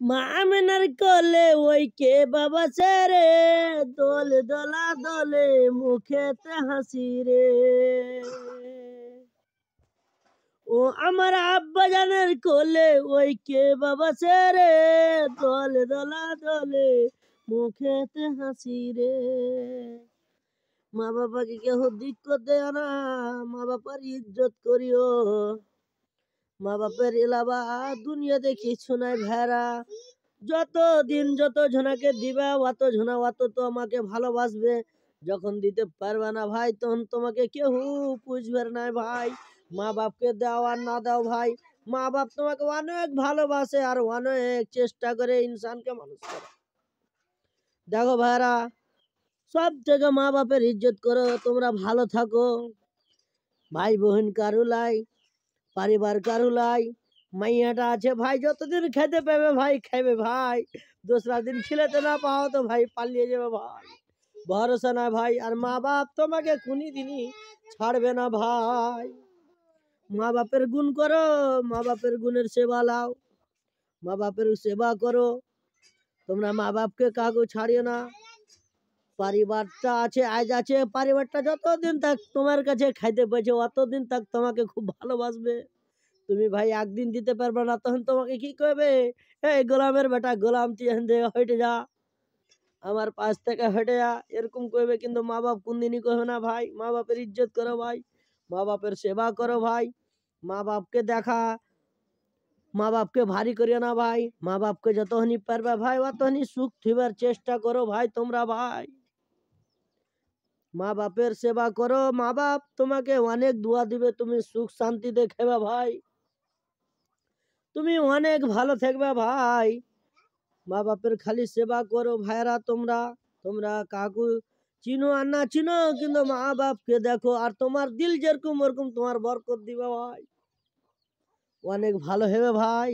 মা আমেনার কোলে ওই কে বাবা ছেড়ে, দোল দোলা দোলে মুখেতে হাসি রে। ও আমার আব্বা জানের কোলে ওই কে বাবা ছেড়ে, দোল দোলা দোলে মুখেতে হাসি রে। মা বাবাকে কেহ দিক্কত দেয় না, মা বাবার ইজ্জত করিও। মা বাপের এলাবা দুনিয়াতে কিছু নাই ভেড়া। যত ঝনাকে দিবা অত ঝনা অত তো আমাকে ভালোবাসবে। যখন দিতে পারবে না ভাই তখন তোমাকে কেউ বুঝবে না ভাই। মা বাপকে দাও আর না দাও ভাই, মা বাপ তোমাকে অনেক ভালোবাসে আর অনেক চেষ্টা করে ইনসানকে মানুষ করে। দেখো ভাইরা, সব থেকে মা বাপের ইজ্জত করো, তোমরা ভালো থাকো। ভাই বোন কারুলাই, পরিবার কারুলাই, মাইয়াটা আছে ভাই যতদিন খেতে পাবে ভাই খাবে ভাই। दूसरा दिन खिलाते ना पाओ तो भाई पालिए যাবে ভাই। ভরসা না ভাই, আর মা বাপ তোমাকে কোনি দিনই ছাড়বে না ভাই। মা বাপের গুণ করো, মা বাপের গুণের সেবা লাও, মা বাপের সেবা করো। তোমরা মা বাপকে কাউকে ছাড়িও না। পরিবারটা আছে আজ আছে, পরিবারটা যতদিন তক তোমার কাছে খাইতে পাচ্ছে অতদিন তক তোমাকে খুব ভালোবাসবে। তুমি ভাই একদিন দিতে পারবে না তখন তোমাকে কি করবে? এই গোলামের বেটা গোলাম তুই এখান থেকে হটে যা, আমার পাশ থেকে হটে যা, এরকম করবে। কিন্তু মা বাপ কোনদিনই করবে না ভাই। মা বাপের ইজ্জত করো ভাই, মা বাপের সেবা করো ভাই। মা বাপকে দেখা, মা বাপকে ভারী করিও না ভাই। মা বাপকে যতখানি পারবে ভাই অতখানি সুখ থিবার চেষ্টা করো ভাই তোমরা ভাই। মা বাপের সেবা করো, মা বাপ তোমাকে অনেক দোয়া দিবে, তুমি সুখ শান্তিতে খেবা ভাই, তুমি অনেক ভালো থাকবে ভাই। মা বাপের খালি সেবা করো ভাইরা। তোমরা তোমরা কাকু চিনো আর না চিনো কিন্তু মা বাপকে দেখো, আর তোমার দিল যেরকম ওরকম তোমার বরকত দিবে ভাই, অনেক ভালো হবে ভাই।